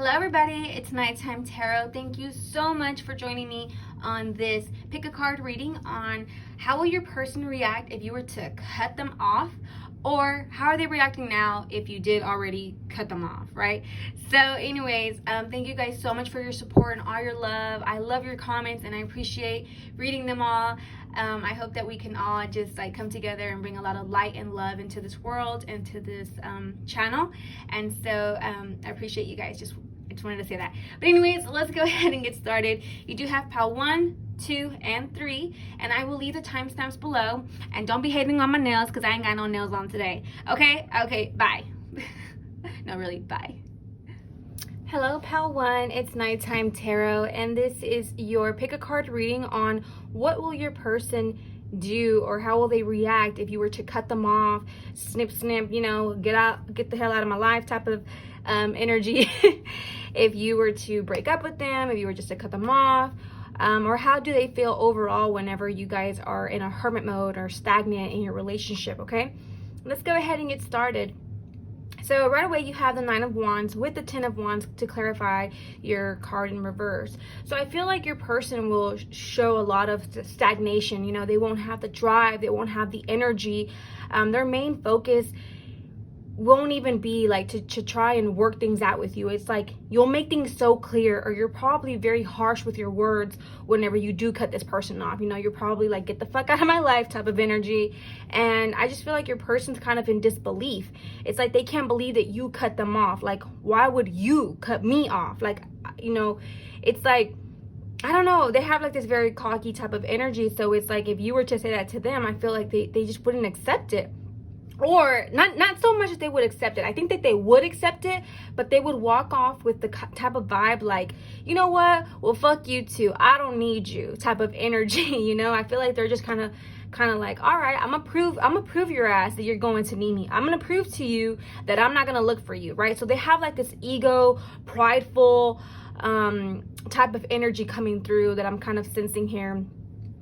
Hello everybody, it's Nighttime Tarot. Thank you so much for joining me on this pick a card reading on how will your person react if you were to cut them off, or how are they reacting now if you did already cut them off, right? So anyways, thank you guys so much for your support and all your love. I love your comments and I appreciate reading them all. I hope that we can all just like come together and bring a lot of light and love into this world, into this channel. And so I appreciate you guys. I just wanted to say that. But anyways, let's go ahead and get started. You do have pile 1, 2, and 3, and I will leave the timestamps below. And don't be hating on my nails because I ain't got no nails on today. Okay, bye. No, really, bye. Hello, pal 1, it's Nighttime Tarot, and this is your pick a card reading on what will your person do, or how will they react if you were to cut them off, snip, you know, get the hell out of my life type of energy. If you were to break up with them, if you were just to cut them off, or how do they feel overall whenever you guys are in a hermit mode or stagnant in your relationship. Okay, let's go ahead and get started. So right away you have the 9 of Wands with the 10 of Wands to clarify your card in reverse. So I feel like your person will show a lot of stagnation. You know, they won't have the drive, they won't have the energy. Their main focus won't even be like to try and work things out with you. It's like you'll make things so clear, or you're probably very harsh with your words whenever you do cut this person off. You know, you're probably like, get the fuck out of my life type of energy. And I just feel like your person's kind of in disbelief. It's like they can't believe that you cut them off. Like, why would you cut me off? Like, you know, it's like, I don't know, they have like this very cocky type of energy. So it's like if you were to say that to them, I feel like they just wouldn't accept it. Or not so much that they would accept it. I think that they would accept it, but they would walk off with the type of vibe like, you know what, well, fuck you too, I don't need you type of energy. You know, I feel like they're just kind of like, all right, I'm gonna prove your ass that you're going to need me. I'm gonna prove to you that I'm not gonna look for you, right? So they have like this ego, prideful type of energy coming through that I'm kind of sensing here.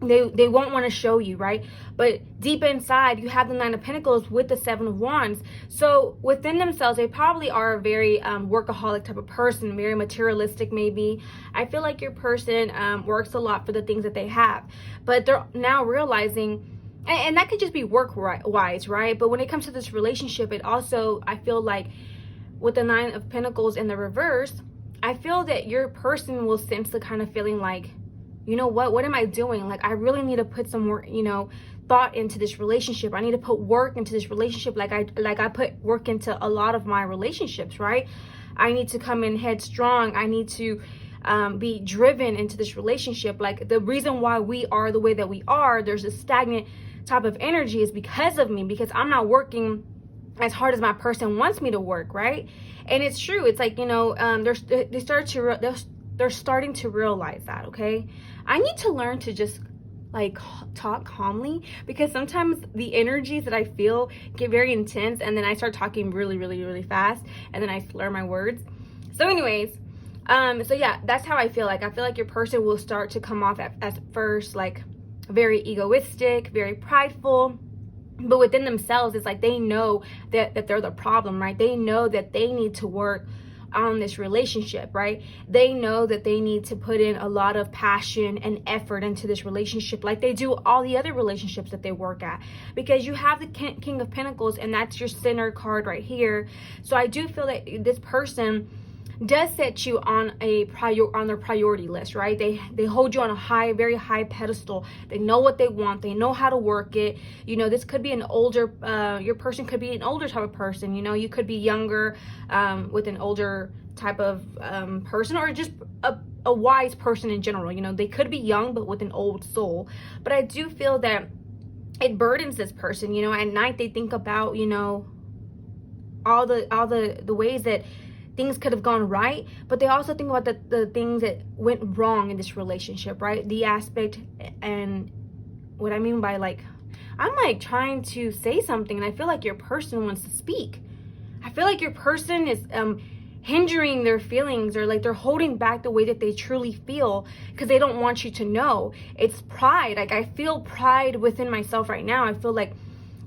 They won't want to show you, right? But deep inside, you have the 9 of Pentacles with the 7 of Wands. So within themselves, they probably are a very workaholic type of person, very materialistic maybe. I feel like your person works a lot for the things that they have. But they're now realizing, and that could just be work-wise, right? But when it comes to this relationship, it also, I feel like with the 9 of Pentacles in the reverse, I feel that your person will sense the kind of feeling like, you know what am I doing? Like, I really need to put some more, you know, thought into this relationship. I need to put work into this relationship like I put work into a lot of my relationships, right? I need to come in headstrong. I need to be driven into this relationship. Like, the reason why we are the way that we are, there's a stagnant type of energy, is because of me, because I'm not working as hard as my person wants me to work, right? And it's true. It's like, you know, they're starting to realize that. Okay, I need to learn to just like talk calmly, because sometimes the energies that I feel get very intense, and then I start talking really fast, and then I slur my words. So anyways, so yeah, that's how I feel like. I feel like your person will start to come off at first like very egoistic, very prideful, but within themselves, it's like they know that they're the problem, right? They know that they need to work on this relationship, right? They know that they need to put in a lot of passion and effort into this relationship, like they do all the other relationships that they work at, because you have the King of Pentacles, and that's your center card right here. So I do feel that this person does set you on their priority list, right? They hold you on a very high pedestal. They know what they want. They know how to work it. You know, this could be an older, your person could be an older type of person. You know, you could be younger with an older type of person, or just a wise person in general. You know, they could be young but with an old soul. But I do feel that it burdens this person. You know, at night they think about, you know, all the ways that things could have gone right, but they also think about the things that went wrong in this relationship, right? The aspect, and what I mean by, like, I'm like trying to say something and I feel like your person wants to speak. I feel like your person is hindering their feelings, or like they're holding back the way that they truly feel because they don't want you to know. It's pride. Like, I feel pride within myself right now. I feel like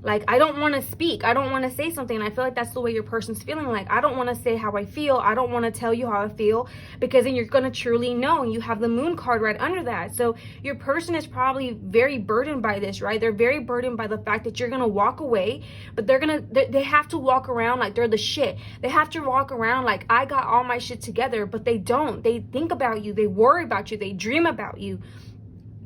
Like, I don't want to speak. I don't want to say something. And I feel like that's the way your person's feeling. Like, I don't want to say how I feel. I don't want to tell you how I feel, because then you're going to truly know. And you have the moon card right under that. So your person is probably very burdened by this, right? They're very burdened by the fact that you're going to walk away, but they have to walk around like they're the shit. They have to walk around like, I got all my shit together, but they don't. They think about you. They worry about you. They dream about you.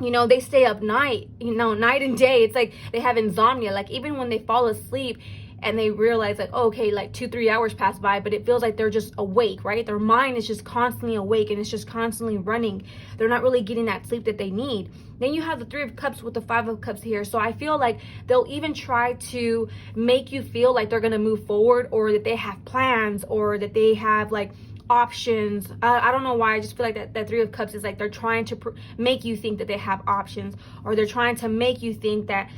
You know, they stay up night, you know, night and day. It's like they have insomnia. Like, even when they fall asleep and they realize, like, oh, okay, like 2-3 hours pass by, but it feels like they're just awake, right? Their mind is just constantly awake and it's just constantly running. They're not really getting that sleep that they need. Then you have the 3 of Cups with the 5 of Cups here. So I feel like they'll even try to make you feel like they're going to move forward, or that they have plans, or that they have like options. I don't know why. I just feel like that 3 of Cups is like they're trying to make you think that they have options, or they're trying to make you think that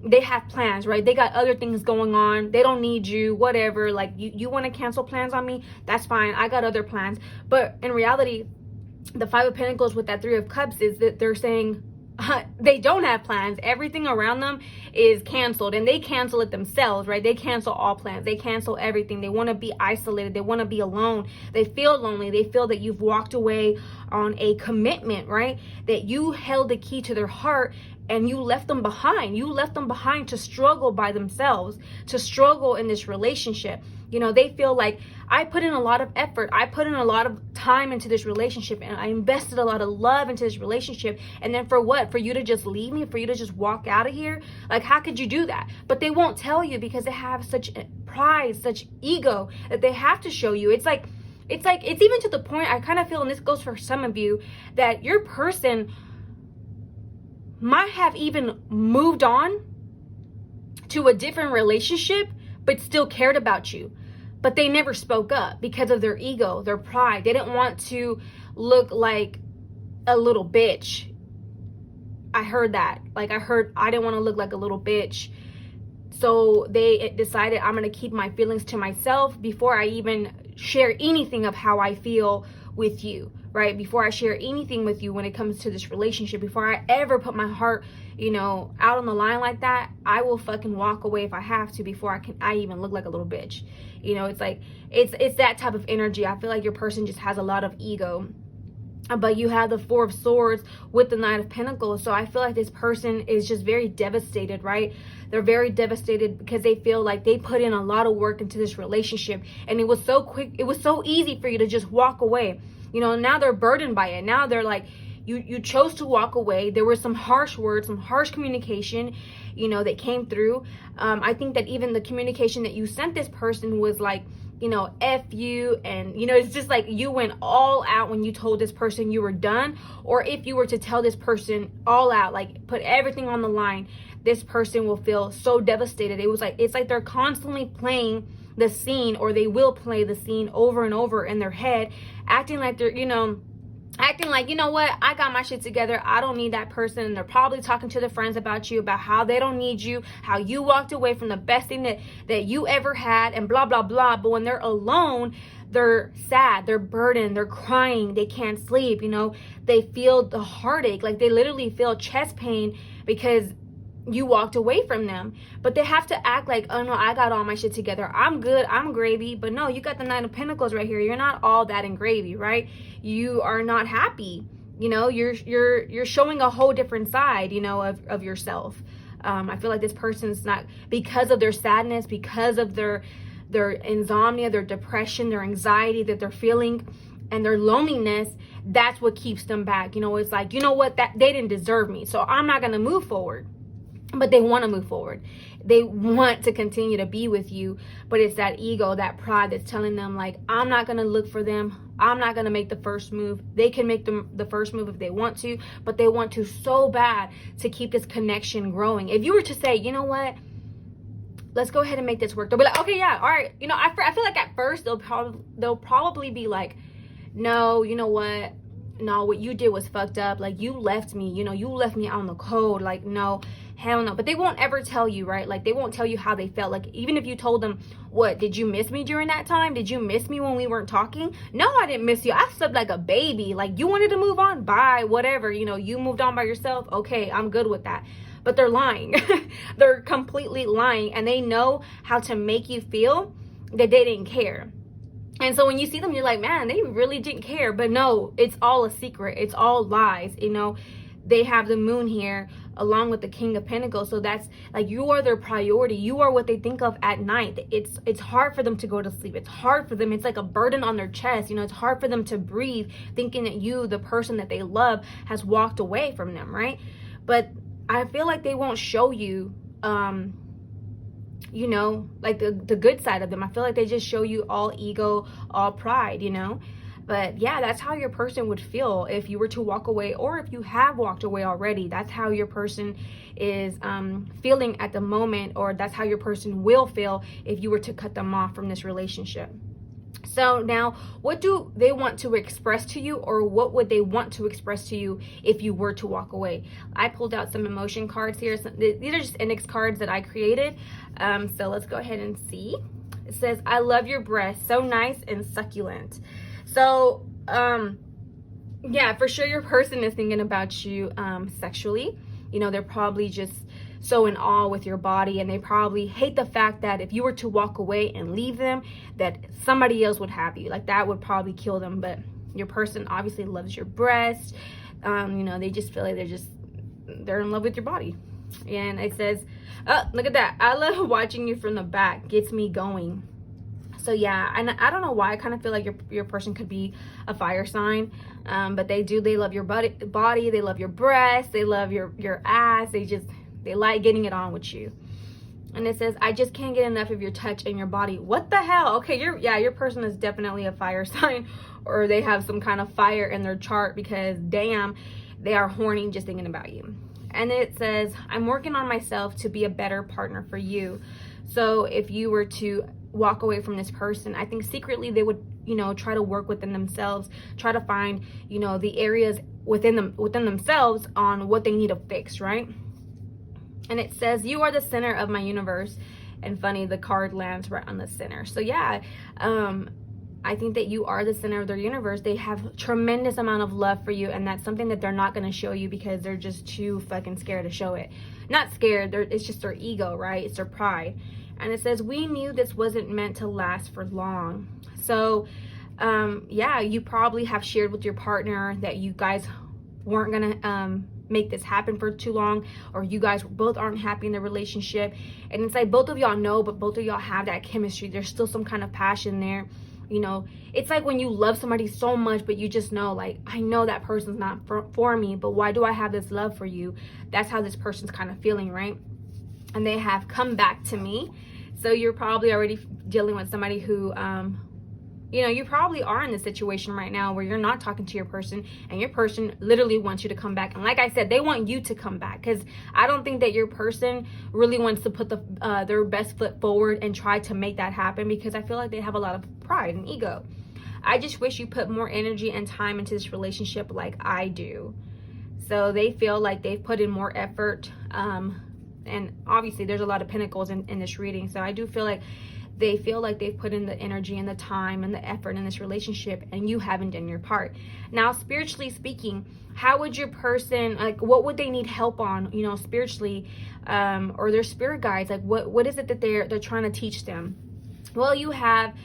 they have plans, right? They got other things going on. They don't need you, whatever. Like, you want to cancel plans on me? That's fine. I got other plans. But in reality, the 5 of Pentacles with that 3 of Cups is that they're saying they don't have plans. Everything around them is canceled, and they cancel it themselves, right? They cancel all plans. They cancel everything. They want to be isolated. They want to be alone. They feel lonely. They feel that you've walked away on a commitment, right? That you held the key to their heart and you left them behind. You left them behind to struggle by themselves, to struggle in this relationship. You know, they feel like, I put in a lot of effort. I put in a lot of time into this relationship, and I invested a lot of love into this relationship. And then for what? For you to just leave me? For you to just walk out of here? Like, how could you do that? But they won't tell you, because they have such pride, such ego, that they have to show you. It's even to the point, I kind of feel, and this goes for some of you, that your person might have even moved on to a different relationship, but still cared about you. But they never spoke up because of their ego, their pride. They didn't want to look like a little bitch. I heard that. Like, I didn't want to look like a little bitch. So they decided, I'm going to keep my feelings to myself before I even share anything of how I feel with you, right? Before I share anything with you when it comes to this relationship, before I ever put my heart, you know, out on the line like that, I will fucking walk away if I have to, before I even look like a little bitch. You know, it's like, it's that type of energy. I feel like your person just has a lot of ego. But you have the 4 of Swords with the 9 of Pentacles. So I feel like this person is just very devastated, right? They're very devastated because they feel like they put in a lot of work into this relationship, and it was so quick. It was so easy for you to just walk away. You know, now they're burdened by it. Now they're like, you chose to walk away. There were some harsh words, some harsh communication, you know, that came through. I think that even the communication that you sent this person was like, you know, F you. And, you know, it's just like you went all out when you told this person you were done. Or if you were to tell this person all out, like put everything on the line, this person will feel so devastated. It's like they're constantly playing the scene, or they will play the scene over and over in their head, acting like they're, you know, what, I got my shit together. I don't need that person. And they're probably talking to their friends about you, about how they don't need you, how you walked away from the best thing that you ever had, and blah, blah, blah. But when they're alone, they're sad, they're burdened, they're crying, they can't sleep, you know, they feel the heartache, like they literally feel chest pain because you walked away from them. But they have to act like, oh no, I got all my shit together, I'm good, I'm gravy. But no, you got the 9 of Pentacles right here. You're not all that in gravy, right? You are not happy. You know, you're showing a whole different side, you know, of yourself. I feel like this person's not, because of their sadness, because of their insomnia, their depression, their anxiety that they're feeling, and their loneliness, that's what keeps them back. You know, it's like, you know what, that they didn't deserve me, so I'm not going to move forward. But they want to move forward. They want to continue to be with you. But it's that ego, that pride that's telling them, like, I'm not going to look for them. I'm not going to make the first move. They can make the first move if they want to. But they want to so bad to keep this connection growing. If you were to say, you know what, let's go ahead and make this work, they'll be like, okay, yeah, all right. You know, I feel like at first they'll probably be like, no, you know what? No, what you did was fucked up. Like, you left me, you know, you left me out in the cold. Like, no, hell no. But they won't ever tell you, right? Like, they won't tell you how they felt. Like, even if you told them, what, did you miss me during that time? Did you miss me when we weren't talking? No, I didn't miss you. I slept like a baby. Like, you wanted to move on, bye, whatever. You know, you moved on by yourself. Okay, I'm good with that. but they're lying. They're completely lying, and they know how to make you feel that they didn't care. And so when you see them, you're like, man, they really didn't care. But no, it's all a secret. It's all lies. You know, they have the moon here along with the King of Pentacles. So that's like, you are their priority. You are what they think of at night. It's hard for them to go to sleep. It's hard for them. It's like a burden on their chest. You know, it's hard for them to breathe, thinking that you, the person that they love, has walked away from them, right? But I feel like they won't show you, you know, like the good side of them. I feel like they just show you all ego, all pride, you know. But yeah, that's how your person would feel if you were to walk away, or if you have walked away already. That's how your person is feeling at the moment, or that's how your person will feel if you were to cut them off from this relationship. So now, what do they want to express to you, or what would they want to express to you if you were to walk away? I pulled out some emotion cards here. These are just index cards that I created. So let's go ahead and see. It says, I love your breasts, so nice and succulent. So, yeah, for sure your person is thinking about you sexually. You know, they're probably just so in awe with your body, and they probably hate the fact that if you were to walk away and leave them, that somebody else would have you. Like, that would probably kill them. But your person obviously loves your breast. You know, they just feel like they're in love with your body. And it says, oh, look at that. I love watching you from the back. Gets me going. So yeah, and I don't know why, I kind of feel like your person could be a fire sign, but they love your body, they love your breasts, they love your ass, they like getting it on with you. And it says, I just can't get enough of your touch and your body. What the hell? Okay, your person is definitely a fire sign, or they have some kind of fire in their chart, because damn, they are horny just thinking about you. And it says, I'm working on myself to be a better partner for you. So if you were to walk away from this person, I think secretly they would, you know, try to work within themselves, try to find, you know, the areas within themselves on what they need to fix, right? And it says, you are the center of my universe. And funny, the card lands right on the center. So yeah, I think that you are the center of their universe. They have tremendous amount of love for you, and that's something that they're not going to show you because they're just too fucking scared to show it. Not scared, it's just their ego, right? It's their pride. And it says, we knew this wasn't meant to last for long. So yeah, you probably have shared with your partner that you guys weren't gonna make this happen for too long, or you guys both aren't happy in the relationship. And it's like both of y'all know, but both of y'all have that chemistry. There's still some kind of passion there. You know, it's like when you love somebody so much, but you just know, like, I know that person's not for me, but why do I have this love for you? That's how this person's kind of feeling, right? And they have come back to me. So you're probably already dealing with somebody who, you know, you probably are in this situation right now where you're not talking to your person, and your person literally wants you to come back. And like I said, they want you to come back, because I don't think that your person really wants to put their best foot forward and try to make that happen, because I feel like they have a lot of pride and ego. I just wish you put more energy and time into this relationship like I do. So they feel like they've put in more effort. And obviously there's a lot of pentacles in this reading. So I do feel like they feel like they've put in the energy and the time and the effort in this relationship, and you haven't done your part. Now, spiritually speaking, how would your person, like, what would they need help on, you know, spiritually, or their spirit guides? Like, what is it that they're trying to teach them? Well, you have,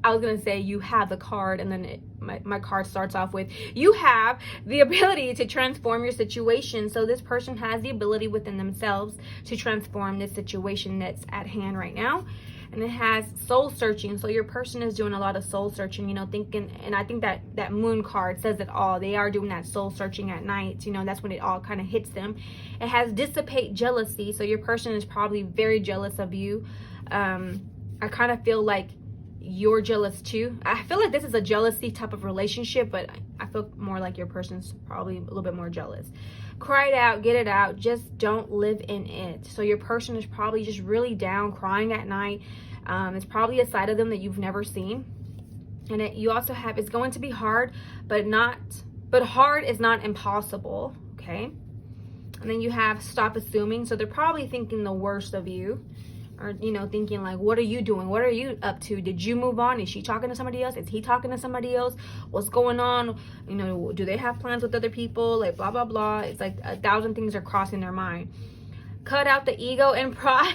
I was gonna say you have the card, and then my card starts off with, you have the ability to transform your situation. So this person has the ability within themselves to transform this situation that's at hand right now. And it has soul searching. So your person is doing a lot of soul searching, you know, thinking, and I think that moon card says it all. They are doing that soul searching at night. You know, that's when it all kind of hits them. It has dissipate jealousy. So your person is probably very jealous of you. I kind of feel like you're jealous too. I feel like this is a jealousy type of relationship, but I feel more like your person's probably a little bit more jealous. Cry it out, get it out, just don't live in it. So your person is probably just really down, crying at night. It's probably a side of them that you've never seen. And you also have, it's going to be hard, but hard is not impossible, okay? And then you have stop assuming. So they're probably thinking the worst of you. Or, thinking like, what are you doing? What are you up to? Did you move on? Is she talking to somebody else? Is he talking to somebody else? What's going on? Do they have plans with other people? Like, blah, blah, blah. It's like 1,000 things are crossing their mind. Cut out the ego and pride.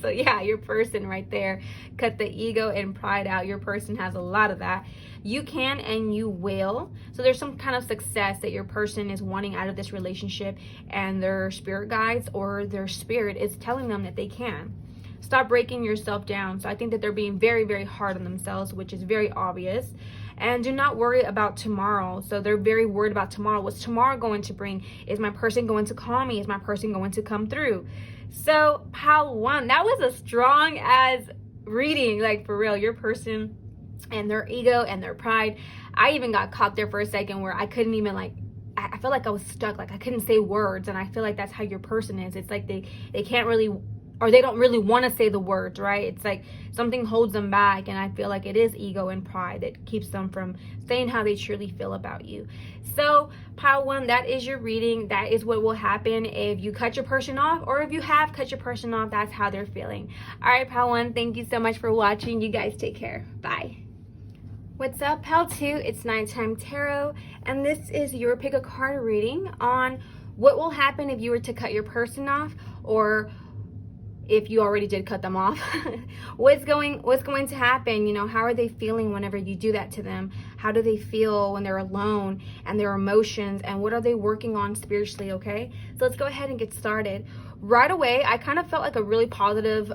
So yeah, your person right there. Cut the ego and pride out. Your person has a lot of that. You can and you will. So there's some kind of success that your person is wanting out of this relationship, and their spirit guides or their spirit is telling them that they can. Stop breaking yourself down. So I think that they're being very, very hard on themselves, which is very obvious. And do not worry about tomorrow. So they're very worried about tomorrow. What's tomorrow going to bring? Is my person going to call me? Is my person going to come through? So pile one, that was a strong as reading, like for real. Your person and their ego and their pride. I even got caught there for a second where I couldn't even I felt like I was stuck. Like I couldn't say words. And I feel like that's how your person is. It's like they can't really, or they don't really want to say the words, right? It's like something holds them back, and I feel like it is ego and pride that keeps them from saying how they truly feel about you. So pile one, that is your reading. That is what will happen if you cut your person off, or if you have cut your person off, that's how they're feeling. All right, pile one, thank you so much for watching. You guys take care. Bye. What's up, pile two? It's Nighttime Tarot, and this is your pick a card reading on what will happen if you were to cut your person off, or if you already did cut them off. what's going to happen? How are they feeling whenever you do that to them? How do they feel when they're alone, and their emotions, and what are they working on spiritually? Okay, so let's go ahead and get started. Right away, I kind of felt like a really positive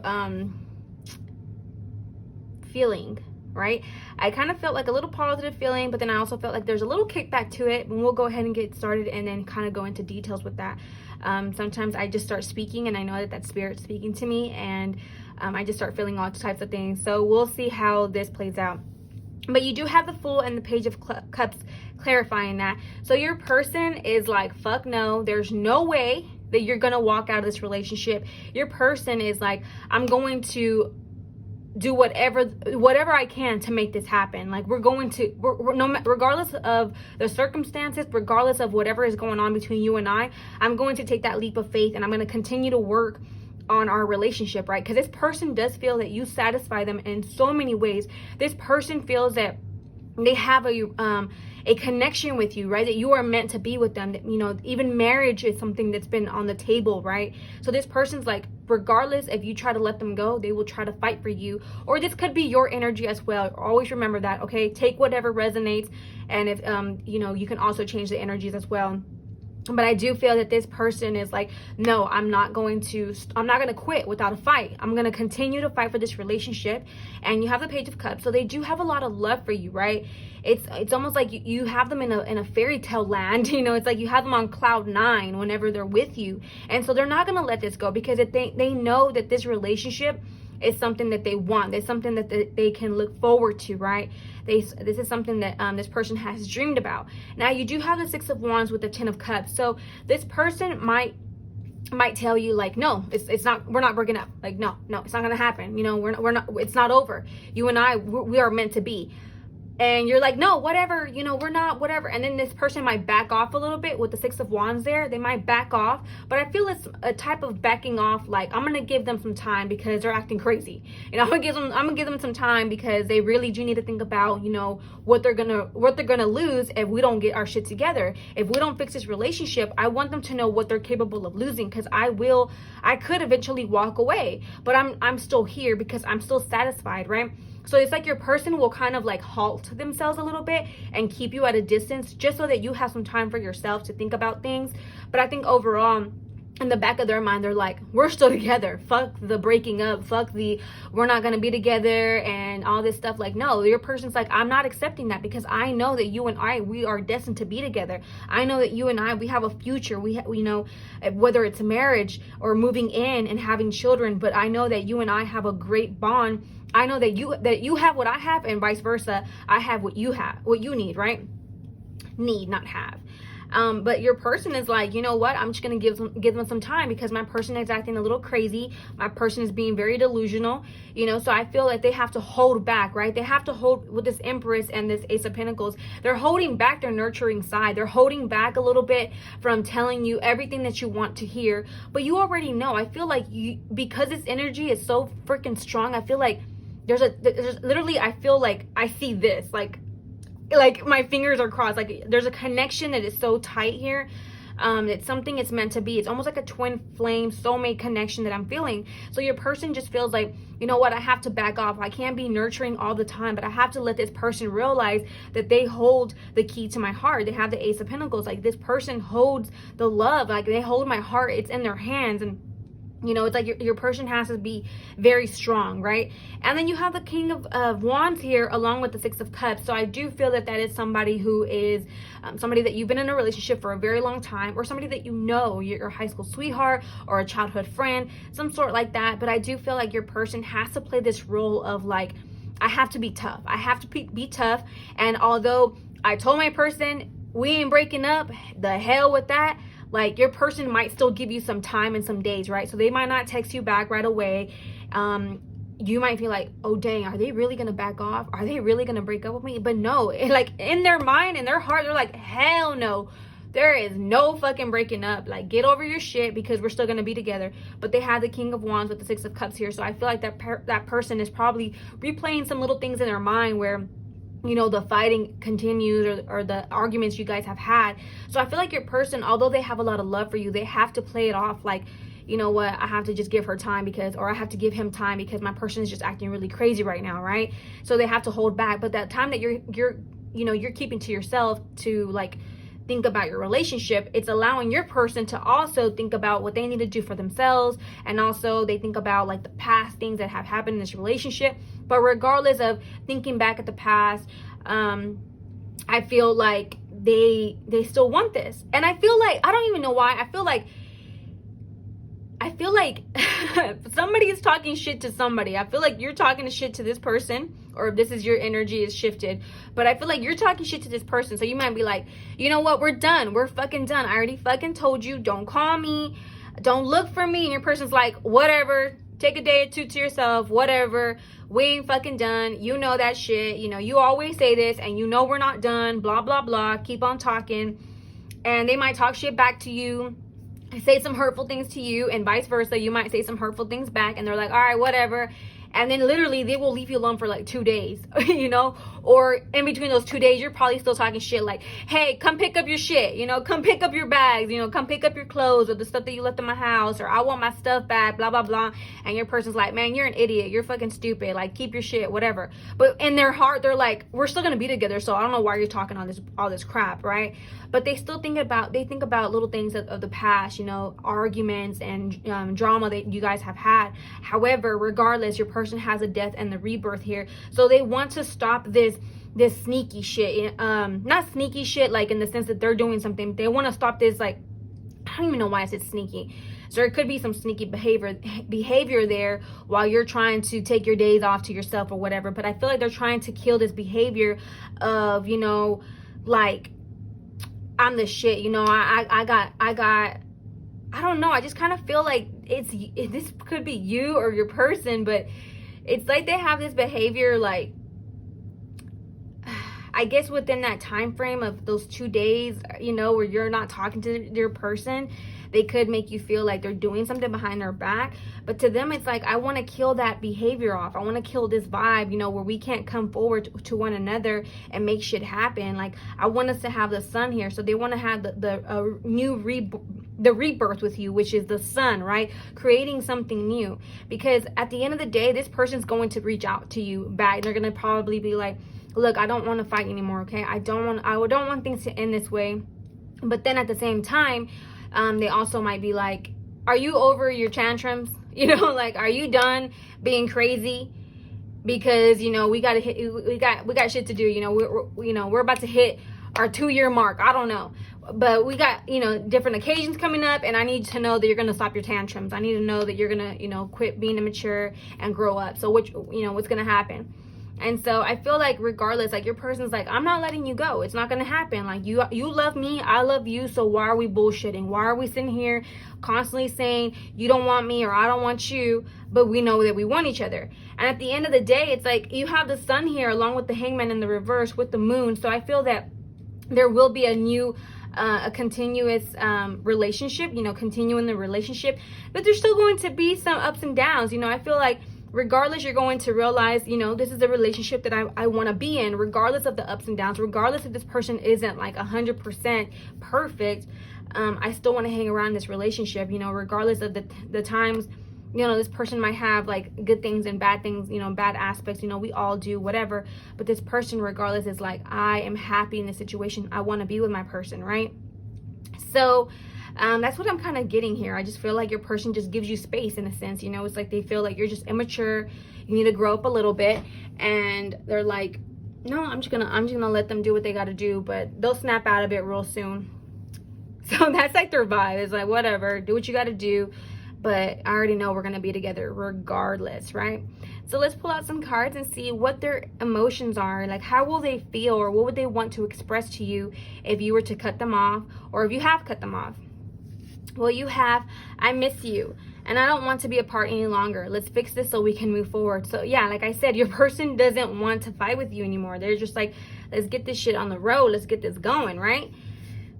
feeling, right? I kind of felt like a little positive feeling, but then I also felt like there's a little kickback to it, and we'll go ahead and get started and then kind of go into details with that. Sometimes I just start speaking, and I know that that's spirit speaking to me, and I just start feeling all types of things. So we'll see how this plays out. But you do have the Fool and the Page of Cups clarifying that. So your person is like, fuck no, there's no way that you're gonna walk out of this relationship. Your person is like, I'm going to do whatever I can to make this happen. Like we're regardless of the circumstances, regardless of whatever is going on between you and I'm going to take that leap of faith, and I'm going to continue to work on our relationship, right? Because this person does feel that you satisfy them in so many ways. This person feels that they have a connection with you, right? That you are meant to be with them. That, even marriage is something that's been on the table, right? So this person's like, regardless if you try to let them go, they will try to fight for you. Or this could be your energy as well. Always remember that, okay? Take whatever resonates, and if you can also change the energies as well. But I do feel that this person is like, no, I'm not going to quit without a fight. I'm going to continue to fight for this relationship. And you have the Page of Cups. So they do have a lot of love for you, right? It's almost like you have them in a fairy tale land. It's like you have them on cloud 9 whenever they're with you. And so they're not going to let this go, because they know that this relationship is something that they want. It's something that they can look forward to, right? This is something that this person has dreamed about. Now you do have the Six of Wands with the Ten of Cups. So this person might tell you like, no, it's not, we're not breaking up. Like, no, it's not gonna happen. We're not, it's not over. You and I, we are meant to be. And you're like, no, whatever, we're not, whatever. And then this person might back off a little bit with the Six of Wands there. They might back off, but I feel it's a type of backing off. Like, I'm going to give them some time because they're acting crazy. I'm going to give them some time because they really do need to think about, what they're going to lose if we don't get our shit together. If we don't fix this relationship, I want them to know what they're capable of losing, because I could eventually walk away, but I'm still here because I'm still satisfied, right? So it's like your person will kind of like halt themselves a little bit and keep you at a distance, just so that you have some time for yourself to think about things. But I think overall, in the back of their mind, they're like, we're still together. Fuck the breaking up. Fuck the we're not going to be together and all this stuff. Like, no, your person's like, I'm not accepting that, because I know that you and we are destined to be together. I know that you and we have a future. We know, whether it's marriage or moving in and having children, but I know that you and I have a great bond. I know that you have what I have, and vice versa. I have what you need, right? Need, not have. But your person is like, you know what, I'm just gonna give them some time because my person is acting a little crazy. My person is being very delusional, so I feel like they have to hold back, right? They have to hold with this Empress and this Ace of Pentacles. They're holding back their nurturing side. They're holding back a little bit from telling you everything that you want to hear, but you already know. I feel like because this energy is so freaking strong, I feel like there's literally, I feel like I see this, like my fingers are crossed, like there's a connection that is so tight here. It's something it's meant to be. It's almost like a twin flame soulmate connection that I'm feeling. So your person just feels like, you know what, I have to back off. I can't be nurturing all the time, but I have to let this person realize that they hold the key to my heart. They have the Ace of Pentacles. Like, this person holds the love, like they hold my heart. It's in their hands. And it's like your person has to be very strong, right? And then you have the King of Wands here along with the Six of Cups. So I do feel that is somebody who is somebody that you've been in a relationship for a very long time, or somebody that your high school sweetheart or a childhood friend, some sort like that. But I do feel like your person has to play this role of like, I have to be tough. I have to be tough. And although I told my person, we ain't breaking up, the hell with that. Like, your person might still give you some time and some days, right? So they might not text you back right away. You might feel like, oh dang, are they really gonna back off? Are they really gonna break up with me? But no, like in their mind, in their heart, they're like, hell no. There is no fucking breaking up. Like, get over your shit because we're still gonna be together. But they have the King of Wands with the Six of Cups here. So I feel like that person is probably replaying some little things in their mind where the fighting continues, or the arguments you guys have had. So I feel like your person, although they have a lot of love for you, they have to play it off like, you know what, I have to just give her time or I have to give him time because my person is just acting really crazy right now, right? So they have to hold back. But that time that you're keeping to yourself to like think about your relationship, it's allowing your person to also think about what they need to do for themselves. And also they think about like the past things that have happened in this relationship. But regardless of thinking back at the past, I feel like they still want this. And I feel like, I don't even know why, I feel like somebody is talking shit to somebody. I feel like you're talking shit to this person, or if this is your energy is shifted, but I feel like you're talking shit to this person. So you might be like, you know what, we're done, we're fucking done, I already fucking told you, don't call me, don't look for me. And your person's like, whatever, take a day or two to yourself, whatever, we ain't fucking done, that shit, you always say this, and we're not done, blah blah blah, keep on talking. And they might talk shit back to you, say some hurtful things to you, and vice versa. You might say some hurtful things back, and they're like, all right, whatever. And then literally they will leave you alone for like 2 days, or in between those 2 days, you're probably still talking shit like, hey, come pick up your shit, come pick up your bags, come pick up your clothes or the stuff that you left in my house, or I want my stuff back, blah, blah, blah. And your person's like, man, you're an idiot. You're fucking stupid. Like, keep your shit, whatever. But in their heart, they're like, we're still going to be together. So I don't know why you're talking all this crap, right? But they still think about little things of the past, arguments and drama that you guys have had. However, regardless, your person has a death and the rebirth here. So they want to stop this sneaky shit. Not sneaky shit like in the sense that they're doing something. They want to stop this, like, I don't even know why I said sneaky. So there could be some sneaky behavior there while you're trying to take your days off to yourself or whatever. But I feel like they're trying to kill this behavior of, like, I'm the shit, I don't know. I just kind of feel like this could be you or your person, but it's like they have this behavior, like, I guess within that time frame of those 2 days, where you're not talking to your person, they could make you feel like they're doing something behind their back. But to them, it's like, I want to kill that behavior off. I want to kill this vibe, where we can't come forward to one another and make shit happen. Like, I want us to have the sun here. So they want to have the rebirth with you, which is the sun, right? Creating something new. Because at the end of the day, this person's going to reach out to you back. They're going to probably be like, look, I don't want to fight anymore, okay? I don't want things to end this way. But then at the same time, they also might be like, are you over your tantrums? Like, are you done being crazy? Because, we got shit to do. We're about to hit our 2-year mark. I don't know. But we got, different occasions coming up, and I need to know that you're going to stop your tantrums. I need to know that you're going to, quit being immature and grow up. So what's going to happen? And so I feel like regardless, like your person's like, I'm not letting you go. It's not going to happen. Like you love me. I love you. So why are we bullshitting? Why are we sitting here constantly saying you don't want me or I don't want you, but we know that we want each other? And at the end of the day, it's like you have the sun here along with the hangman in the reverse with the moon. So I feel that there will be a new a continuous relationship, continuing the relationship, but there's still going to be some ups and downs. I feel like regardless, you're going to realize, this is a relationship that I want to be in, regardless of the ups and downs, regardless if this person isn't like 100% perfect. I still want to hang around this relationship, regardless of the times, this person might have like good things and bad things, bad aspects, we all do, whatever. But this person, regardless, is like, I am happy in this situation. I want to be with my person, right? So that's what I'm kind of getting here. I just feel like your person just gives you space in a sense, it's like they feel like you're just immature. You need to grow up a little bit, and they're like, no, I'm just gonna let them do what they got to do, but they'll snap out of it real soon. So that's like their vibe. It's like, whatever, do what you got to do, but I already know we're gonna be together regardless, right? So let's pull out some cards and see what their emotions are. Like, how will they feel, or what would they want to express to you if you were to cut them off, or if you have cut them off? Well, you have, I miss you, and I don't want to be apart any longer. Let's fix this so we can move forward. So yeah, like I said, your person doesn't want to fight with you anymore. They're just like, let's get this shit on the road. Let's get this going, right?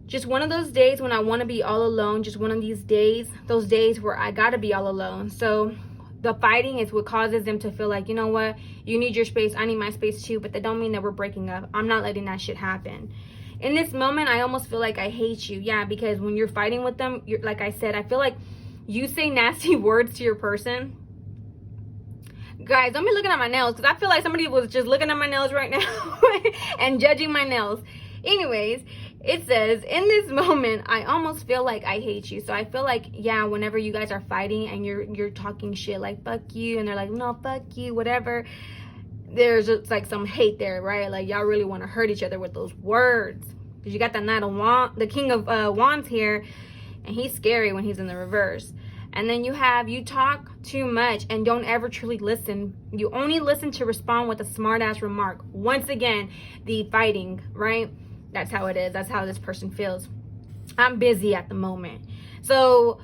Just one of those days when I want to be all alone. Just one of these days, those days where I got to be all alone. So the fighting is what causes them to feel like, you know what? You need your space. I need my space too. But that don't mean that we're breaking up. I'm not letting that shit happen. In this moment, I almost feel like I hate you. Yeah, because when you're fighting with them, like I said, I feel like you say nasty words to your person. Guys, don't be looking at my nails, because I feel like somebody was just looking at my nails right now and judging my nails. Anyways, it says, in this moment, I almost feel like I hate you. So I feel like, yeah, whenever you guys are fighting and you're talking shit like, fuck you, and they're like, no, fuck you, whatever, there's just like some hate there, right? Like y'all really want to hurt each other with those words, because you got the Knight of Wands, the King of Wands here, and he's scary when he's in the reverse. And then you have, you talk too much and don't ever truly listen. You only listen to respond with a smart ass remark. Once again, the fighting, right? That's how it is. That's how this person feels. I'm busy at the moment. So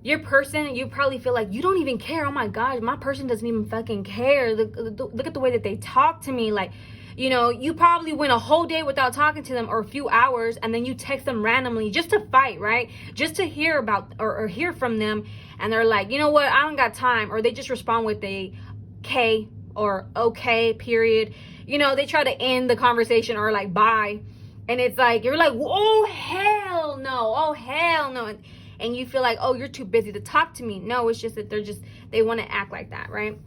your person, you probably feel like you don't even care. Oh my God, my person doesn't even fucking care. Look at the way that they talk to me. Like, you probably went a whole day without talking to them, or a few hours, and then you text them randomly just to fight, right? Just to hear about or hear from them. And they're like, you know what? I don't got time. Or they just respond with a K or okay, period. They try to end the conversation, or like bye. And it's like, you're like, oh, hell no. Oh, hell no. And you feel like, oh, you're too busy to talk to me. No, it's just that they want to act like that, right?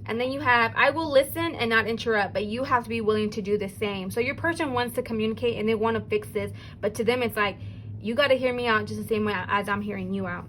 And then you have, I will listen and not interrupt, but you have to be willing to do the same. So your person wants to communicate and they want to fix this, but to them it's like, you got to hear me out just the same way as I'm hearing you out.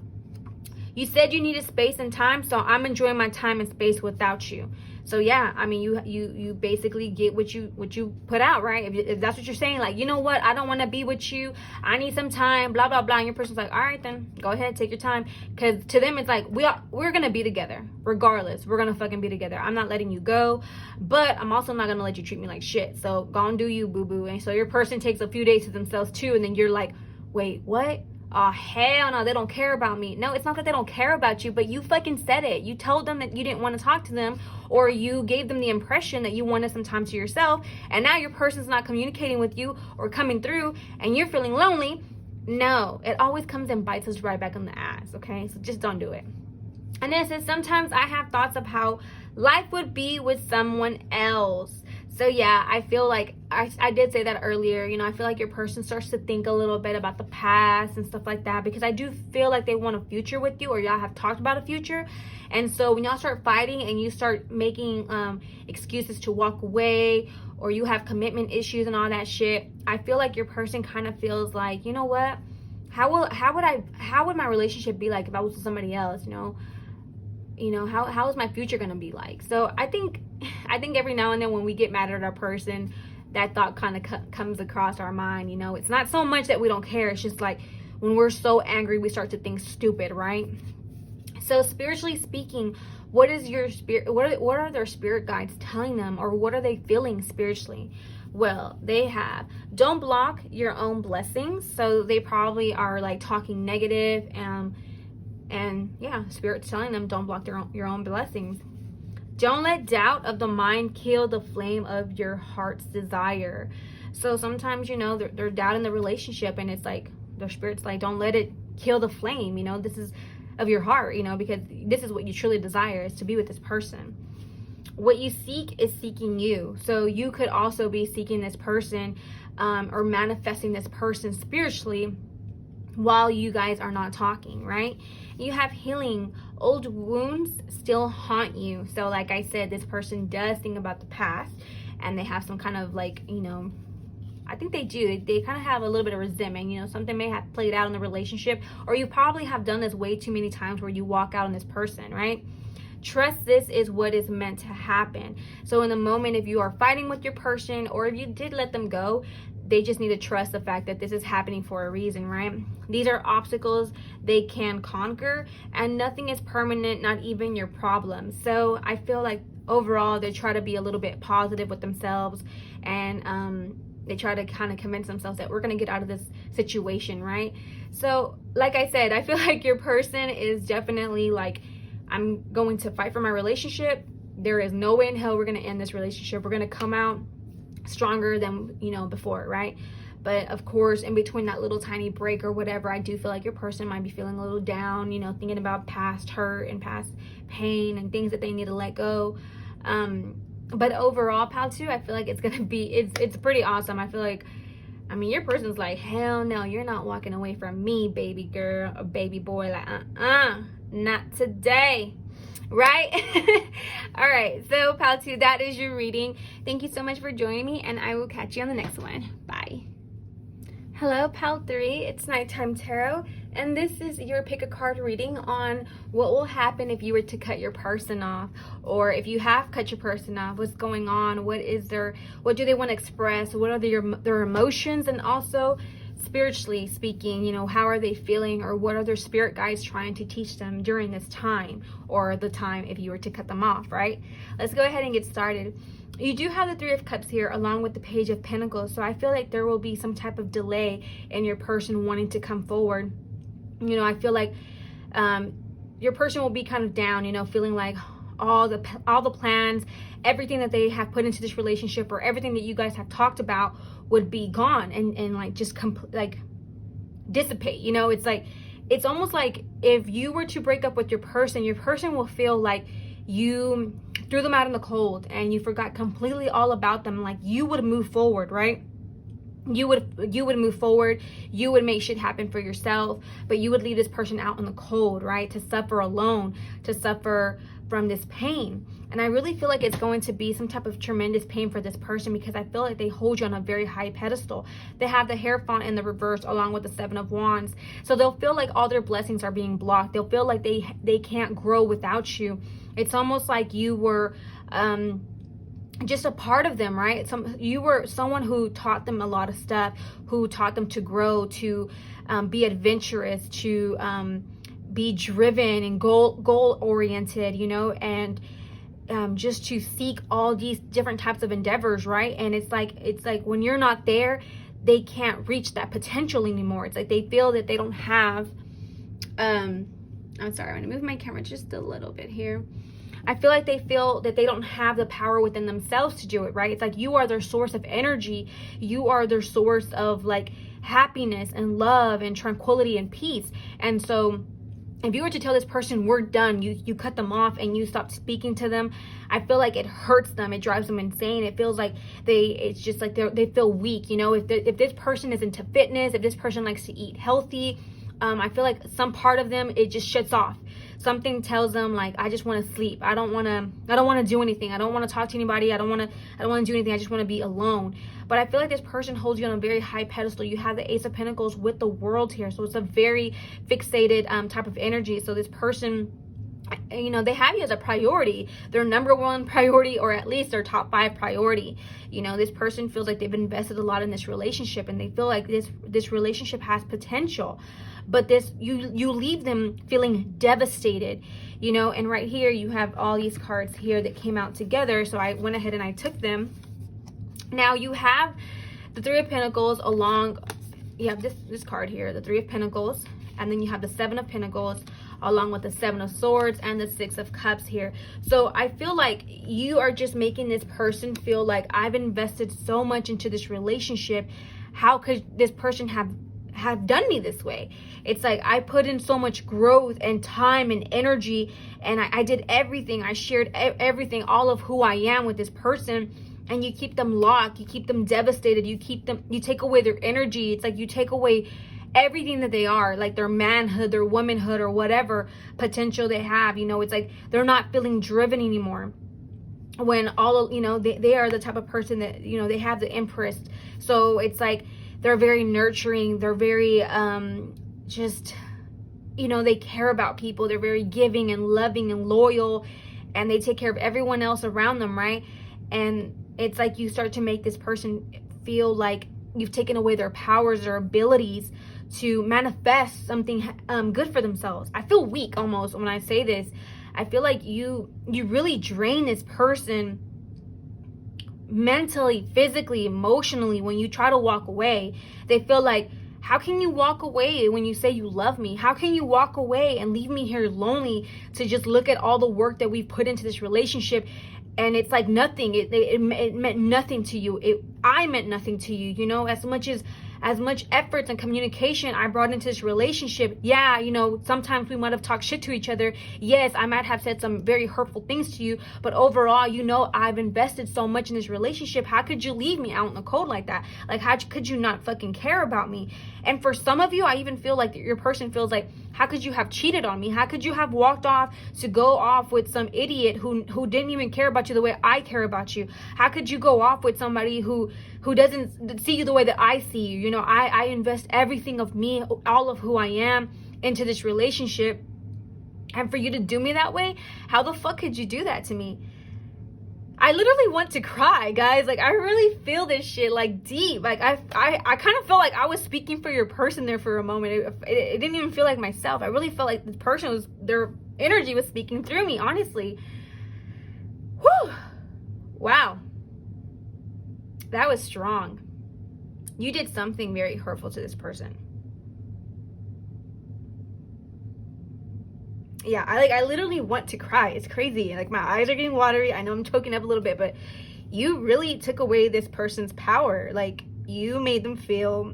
You said you needed space and time, so I'm enjoying my time and space without you. So yeah, I mean, you basically get what you put out, right? If that's what you're saying, like, you know what, I don't want to be with you, I need some time, blah blah blah, and your person's like, all right then, go ahead, take your time. Because to them it's like, we're gonna be together regardless. We're gonna fucking be together. I'm not letting you go, but I'm also not gonna let you treat me like shit. So go and do you, boo boo. And so your person takes a few days to themselves too, and then you're like, wait, what? Oh, hell no, they don't care about me. No, it's not that they don't care about you, but you fucking said it. You told them that you didn't want to talk to them, or you gave them the impression that you wanted some time to yourself, and now your person's not communicating with you or coming through, and you're feeling lonely. No, it always comes and bites us right back in the ass, okay? So just don't do it. And then it says, sometimes I have thoughts of how life would be with someone else. So yeah, I feel like I did say that earlier. I feel like your person starts to think a little bit about the past and stuff like that, because I do feel like they want a future with you, or y'all have talked about a future. And so when y'all start fighting and you start making excuses to walk away, or you have commitment issues and all that shit, I feel like your person kind of feels like, you know what? How would my relationship be like if I was with somebody else? How is my future gonna be like? So I think every now and then when we get mad at our person, that thought kind of comes across our mind. It's not so much that we don't care, it's just like when we're so angry we start to think stupid, right? So spiritually speaking, What is your spirit? What are their spirit guides telling them, or what are they feeling spiritually? Well, they have, don't block your own blessings. So they probably are like talking negative, and yeah, spirit's telling them don't block your own blessings. Don't let doubt of the mind kill the flame of your heart's desire. So sometimes, you know, they're doubting the relationship, and it's like their spirit's like, don't let it kill the flame, you know, this is of your heart, you know, because this is what you truly desire, is to be with this person. What you seek is seeking you. So you could also be seeking this person, or manifesting this person spiritually while you guys are not talking, right? You have healing. Old wounds still haunt you. So like I said, this person does think about the past, and they have some kind of like, you know, I think they do. They kind of have a little bit of resentment. You know, something may have played out in the relationship, or you probably have done this way too many times where you walk out on this person, right? Trust this is what is meant to happen. So in the moment, if you are fighting with your person, or if you did let them go, they just need to trust the fact that this is happening for a reason, right? These are obstacles they can conquer, and nothing is permanent, not even your problems. So I feel like overall they try to be a little bit positive with themselves, and they try to kind of convince themselves that we're going to get out of this situation, right? So like I said, I feel like your person is definitely like, I'm going to fight for my relationship. There is no way in hell we're going to end this relationship. We're going to come out stronger than, you know, before, right? But of course, in between that little tiny break or whatever, I do feel like your person might be feeling a little down, you know, thinking about past hurt and past pain and things that they need to let go. But overall, pal 2, I feel like it's gonna be, it's pretty awesome. I feel like, I mean, your person's like, hell no, you're not walking away from me, baby girl or baby boy. Like, not today, right? All right, so pal 2, that is your reading. Thank you so much for joining me, and I will catch you on the next one. Bye. Hello, pal 3, it's Nighttime Tarot, and this is your pick a card reading on what will happen if you were to cut your person off, or if you have cut your person off, what's going on, what do they want to express, what are their emotions, and also spiritually speaking, you know, how are they feeling, or what are their spirit guides trying to teach them during this time, or the time if you were to cut them off, right? Let's go ahead and get started. You do have the 3 of Cups here along with the Page of Pentacles, so I feel like there will be some type of delay in your person wanting to come forward. You know, I feel like your person will be kind of down, you know, feeling like all the plans, everything that they have put into this relationship, or everything that you guys have talked about would be gone and like just like dissipate. You know, it's like, it's almost like if you were to break up with your person will feel like you threw them out in the cold and you forgot completely all about them. Like, you would move forward, right? You would move forward, you would make shit happen for yourself, but you would leave this person out in the cold, right? To suffer alone, to suffer from this pain. And I really feel like it's going to be some type of tremendous pain for this person, because I feel like they hold you on a very high pedestal. They have the Hierophant in the reverse along with the 7 of Wands. So they'll feel like all their blessings are being blocked. They'll feel like they can't grow without you. It's almost like you were just a part of them, right? You were someone who taught them a lot of stuff, who taught them to grow, to be adventurous, to be driven and goal oriented, you know, and just to seek all these different types of endeavors, right? And it's like when you're not there, they can't reach that potential anymore. It's like they feel that they don't have I'm sorry, I'm gonna move my camera just a little bit here. I feel like they feel that they don't have the power within themselves to do it, right? It's like you are their source of energy. You are their source of like happiness and love and tranquility and peace. And so if you were to tell this person we're done, you cut them off and you stop speaking to them, I feel like it hurts them. It drives them insane. It feels like it's just like they feel weak, you know? If this person is into fitness, if this person likes to eat healthy, I feel like some part of them, it just shuts off. Something tells them like, I just want to sleep. I don't want to do anything. I don't want to talk to anybody. I don't want to do anything. I just want to be alone. But I feel like this person holds you on a very high pedestal. You have the Ace of Pentacles with the World here. So it's a very fixated type of energy. So this person, you know, they have you as a priority, their number 1 priority, or at least their top 5 priority. You know, this person feels like they've invested a lot in this relationship, and they feel like this relationship has potential. But you leave them feeling devastated. you know. And right here you have all these cards here that came out together, so I went ahead and I took them. Now you have the Three of Pentacles along, you have this card here, the Three of Pentacles, and then you have the Seven of Pentacles along with the Seven of Swords and the Six of Cups here. So I feel like you are just making this person feel like, I've invested so much into this relationship. How could this person have done me this way? It's like, I put in so much growth and time and energy, and I did everything. I shared everything, all of who I am with this person, and you keep them locked, you keep them devastated, you take away their energy. It's like you take away everything that they are, like their manhood, their womanhood, or whatever potential they have. You know, it's like they're not feeling driven anymore, when all of, you know, they are the type of person that, you know, they have the Empress. So it's like they're very nurturing, they're very just, you know, they care about people, they're very giving and loving and loyal, and they take care of everyone else around them, right? And it's like you start to make this person feel like you've taken away their powers, their abilities to manifest something good for themselves. I feel weak almost when I say this. I feel like you really drain this person mentally, physically, emotionally. When you try to walk away, they feel like, how can you walk away when you say you love me? How can you walk away and leave me here lonely to just look at all the work that we've put into this relationship? And it's like nothing. It meant nothing to you. I meant nothing to you. You know, as much effort and communication I brought into this relationship. Yeah, you know, sometimes we might have talked shit to each other. Yes, I might have said some very hurtful things to you. But overall, you know, I've invested so much in this relationship. How could you leave me out in the cold like that? Like, how could you not fucking care about me? And for some of you, I even feel like your person feels like, how could you have cheated on me? How could you have walked off to go off with some idiot who didn't even care about you the way I care about you? How could you go off with somebody who doesn't see you the way that I see you? You know, I invest everything of me, all of who I am into this relationship. And for you to do me that way, how the fuck could you do that to me? I literally want to cry, guys. Like, I really feel this shit, like, deep. Like, I kind of felt like I was speaking for your person there for a moment. It didn't even feel like myself. I really felt like this person their energy was speaking through me, honestly. Whew. Wow. That was strong. You did something very hurtful to this person. Yeah, I literally want to cry. It's crazy. Like, my eyes are getting watery. I know I'm choking up a little bit, but you really took away this person's power. Like, you made them feel,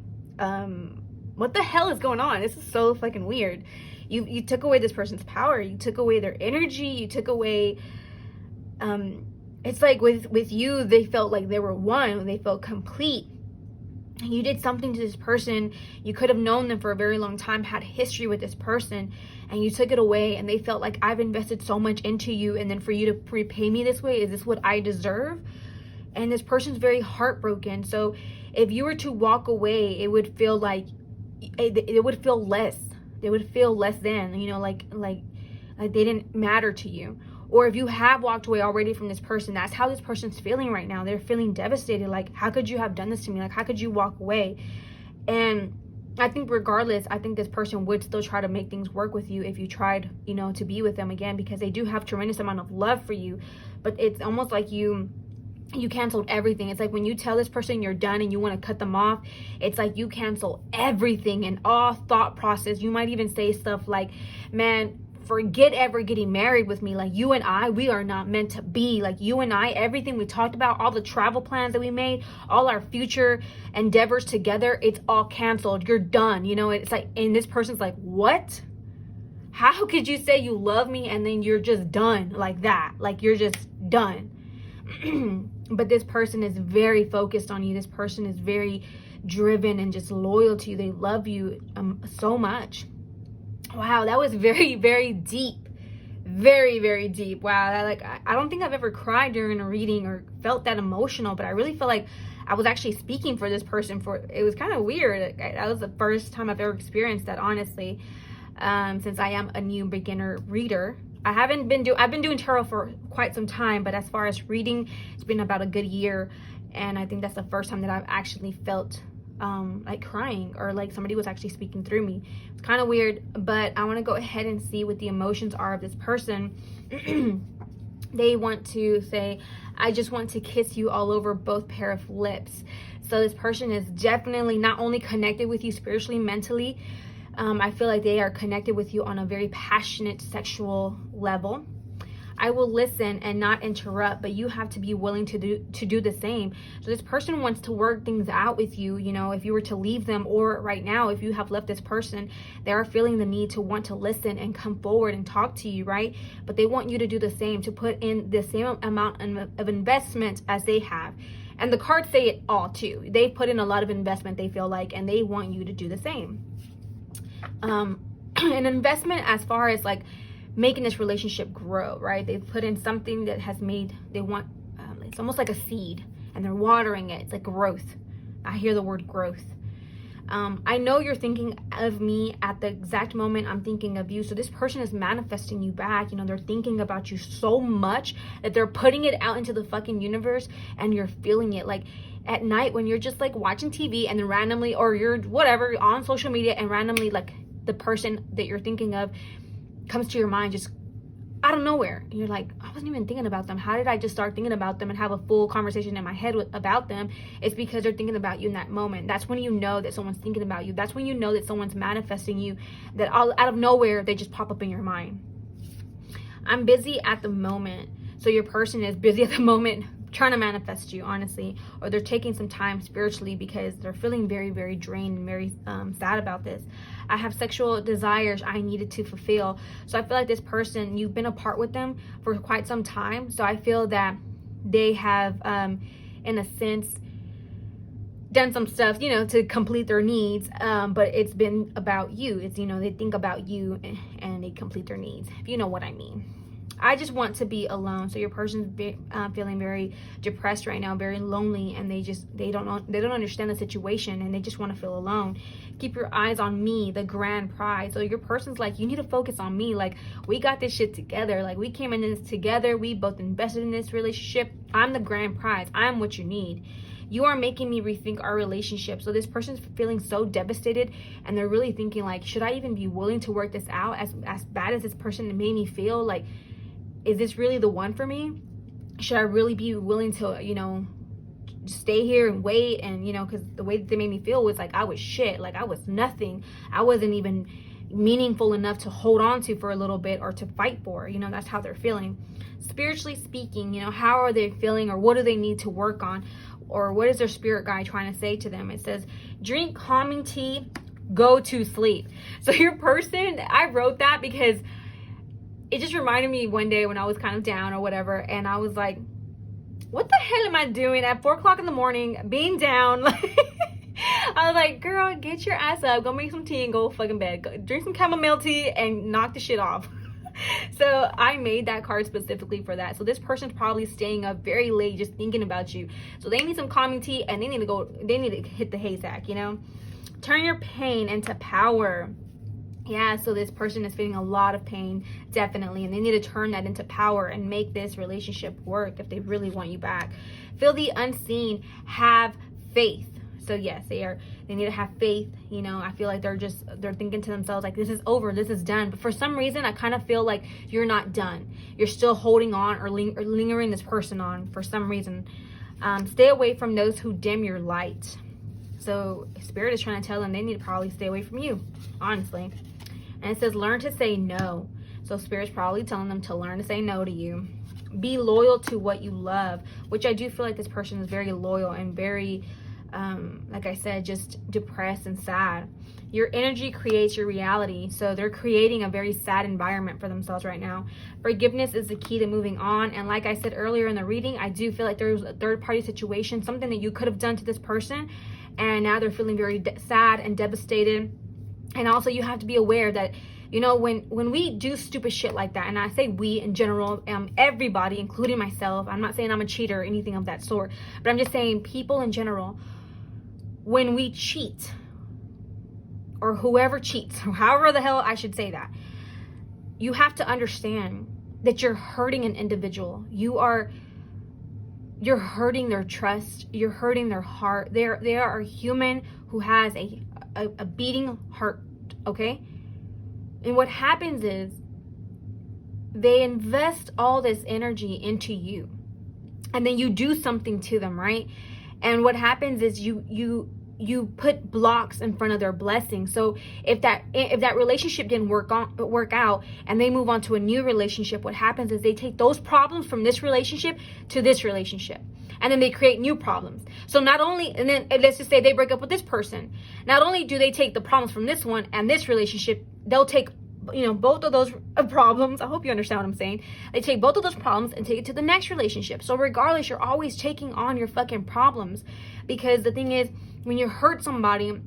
what the hell is going on? This is so fucking weird. You took away this person's power. You took away their energy. You took away, it's like with you, they felt like they were one. They felt complete. You did something to this person. You could have known them for a very long time, had history with this person, and you took it away, and they felt like, I've invested so much into you, and then for you to repay me this way, is this what I deserve? And this person's very heartbroken. So if you were to walk away, it would feel like, it would feel less. They would feel less than, you know, like they didn't matter to you. Or if you have walked away already from this person, that's how this person's feeling right now. They're feeling devastated. Like, how could you have done this to me? Like, how could you walk away? And I think regardless, I think this person would still try to make things work with you if you tried, you know, to be with them again, because they do have tremendous amount of love for you. But it's almost like you canceled everything. It's like when you tell this person you're done and you want to cut them off, it's like you cancel everything and all thought process. You might even say stuff like, man, forget ever getting married with me. Like, you and I, we are not meant to be. Like, you and I, everything we talked about, all the travel plans that we made, all our future endeavors together, it's all canceled. You're done. You know, it's like, and this person's like, what? How could you say you love me and then you're just done like that? Like, you're just done. But this person is very focused on you. This person is very driven and just loyal to you. They love you so much. Wow, that was very, very deep. Very, very deep. Wow, I don't think I've ever cried during a reading or felt that emotional, but I really feel like I was actually speaking for this person. It was kind of weird. That was the first time I've ever experienced that, honestly, since I am a new beginner reader. I've been doing tarot for quite some time, but as far as reading, it's been about a good year, and I think that's the first time that I've actually felt like crying, or like somebody was actually speaking through me. It's kind of weird, but I want to go ahead and see what the emotions are of this person. They want to say, I just want to kiss you all over both pair of lips. So this person is definitely not only connected with you spiritually, mentally. I feel like they are connected with you on a very passionate sexual level. I will listen and not interrupt, but you have to be willing to do the same. So this person wants to work things out with you. You know, if you were to leave them, or right now, if you have left this person, they are feeling the need to want to listen and come forward and talk to you, right? But they want you to do the same, to put in the same amount of investment as they have. And the cards say it all too. They put in a lot of investment, they feel like, and they want you to do the same. An investment as far as like making this relationship grow, right? They've put in something that has made, they want, it's almost like a seed, and they're watering it. It's like growth. I hear the word growth. I know you're thinking of me at the exact moment I'm thinking of you. So this person is manifesting you back. You know, they're thinking about you so much that they're putting it out into the fucking universe, and you're feeling it. Like at night when you're just like watching TV, and then randomly, or you're whatever on social media, and randomly like the person that you're thinking of comes to your mind just out of nowhere, and you're like, I wasn't even thinking about them. How did I just start thinking about them and have a full conversation in my head about them? It's because they're thinking about you in that moment. That's when you know that someone's thinking about you. That's when you know that someone's manifesting you, that all out of nowhere they just pop up in your mind. I'm busy at the moment. So your person is busy at the moment trying to manifest you, honestly, or they're taking some time spiritually because they're feeling very, very drained and very sad about this. I have sexual desires I needed to fulfill. So I feel like this person, you've been apart with them for quite some time. So I feel that they have, in a sense, done some stuff, you know, to complete their needs. But it's been about you. It's, you know, they think about you and they complete their needs, if you know what I mean. I just want to be alone. So your person's feeling very depressed right now, very lonely, and they don't understand the situation, and they just want to feel alone. Keep your eyes on me, the grand prize. So your person's like, you need to focus on me. Like, we got this shit together. Like, we came into this together. We both invested in this relationship. I'm the grand prize. I'm what you need. You are making me rethink our relationship. So this person's feeling so devastated, and they're really thinking like, should I even be willing to work this out? As bad as this person made me feel, like, is this really the one for me? Should I really be willing to, you know, stay here and wait? And, you know, because the way that they made me feel was like I was shit. Like I was nothing. I wasn't even meaningful enough to hold on to for a little bit or to fight for. You know, that's how they're feeling. Spiritually speaking, you know, how are they feeling, or what do they need to work on? Or what is their spirit guide trying to say to them? It says, drink calming tea, go to sleep. So your person, I wrote that because it just reminded me one day when I was kind of down or whatever, and I was like, what the hell am I doing at 4 o'clock in the morning being down? I was like, girl, get your ass up, go make some tea and go fucking bed. Go drink some chamomile tea and knock the shit off. So I made that card specifically for that. So this person's probably staying up very late just thinking about you. So they need some calming tea, and they need to hit the haystack, you know? Turn your pain into power. Yeah, so this person is feeling a lot of pain, definitely, and they need to turn that into power and make this relationship work if they really want you back. Feel the unseen, have faith. So yes, they need to have faith. You know, I feel like they're thinking to themselves like, this is over, this is done. But for some reason, I kind of feel like you're not done. You're still holding on or lingering this person on for some reason. Stay away from those who dim your light. So Spirit is trying to tell them they need to probably stay away from you, honestly. And it says, learn to say no. So Spirit's probably telling them to learn to say no to you. Be loyal to what you love, which I do feel like this person is very loyal and very, like I said, just depressed and sad. Your energy creates your reality. So they're creating a very sad environment for themselves right now. Forgiveness is the key to moving on. And like I said earlier in the reading, I do feel like there's a third-party situation, something that you could have done to this person, and now they're feeling very sad and devastated. And also you have to be aware that, you know, when we do stupid shit like that, and I say we in general, everybody, including myself, I'm not saying I'm a cheater or anything of that sort, but I'm just saying people in general, when we cheat, or whoever cheats, or however the hell I should say that, you have to understand that you're hurting an individual. You are you're hurting their trust, you're hurting their heart. They are a human who has a beating heart, okay? And what happens is they invest all this energy into you, and then you do something to them, right? And what happens is you put blocks in front of their blessings. So if that relationship didn't work out and they move on to a new relationship, what happens is they take those problems from this relationship to this relationship, and then they create new problems. So not only, and then let's just say they break up with this person, not only do they take the problems from this one and this relationship, they'll take, you know, both of those problems. I hope you understand what I'm saying. They take both of those problems and take it to the next relationship. So regardless, you're always taking on your fucking problems, because the thing is, when you hurt somebody,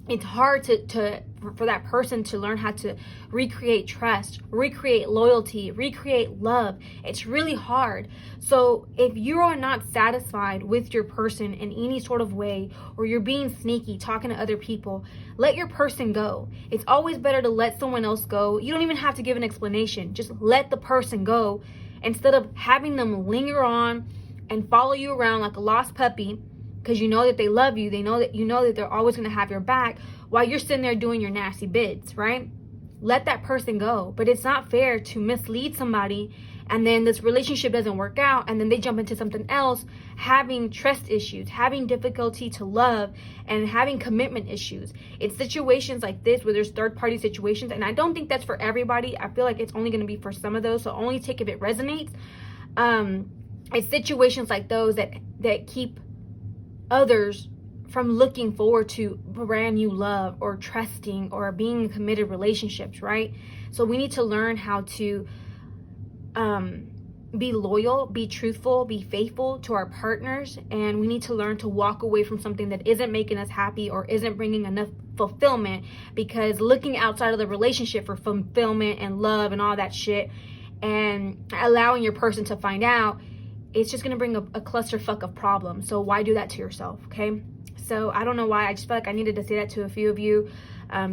it's hard for that person to learn how to recreate trust, recreate loyalty, recreate love. It's really hard. So if you are not satisfied with your person in any sort of way, or you're being sneaky, talking to other people, let your person go. It's always better to let someone else go. You don't even have to give an explanation. Just let the person go, instead of having them linger on and follow you around like a lost puppy, because you know that they love you. You know that they're always going to have your back while you're sitting there doing your nasty bids, right? Let that person go. But it's not fair to mislead somebody, and then this relationship doesn't work out, and then they jump into something else, having trust issues, having difficulty to love, and having commitment issues. It's situations like this where there's third-party situations, and I don't think that's for everybody. I feel like it's only going to be for some of those, so only take if it resonates. It's situations like those that keep others from looking forward to brand new love or trusting or being in committed relationships, right? So we need to learn how to be loyal, be truthful, be faithful to our partners, and we need to learn to walk away from something that isn't making us happy or isn't bringing enough fulfillment, because looking outside of the relationship for fulfillment and love and all that shit, and allowing your person to find out, it's just going to bring a clusterfuck of problems. So why do that to yourself, okay? So I don't know why. I just felt like I needed to say that to a few of you.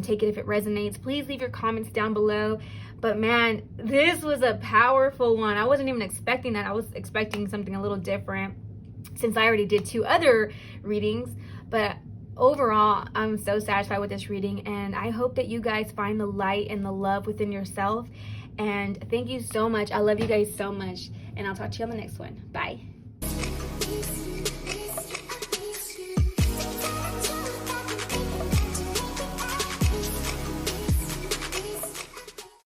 Take it if it resonates. Please leave your comments down below. But man, this was a powerful one. I wasn't even expecting that. I was expecting something a little different, since I already did 2 other readings. But overall, I'm so satisfied with this reading, and I hope that you guys find the light and the love within yourself. And thank you so much. I love you guys so much. And I'll talk to you on the next one. Bye.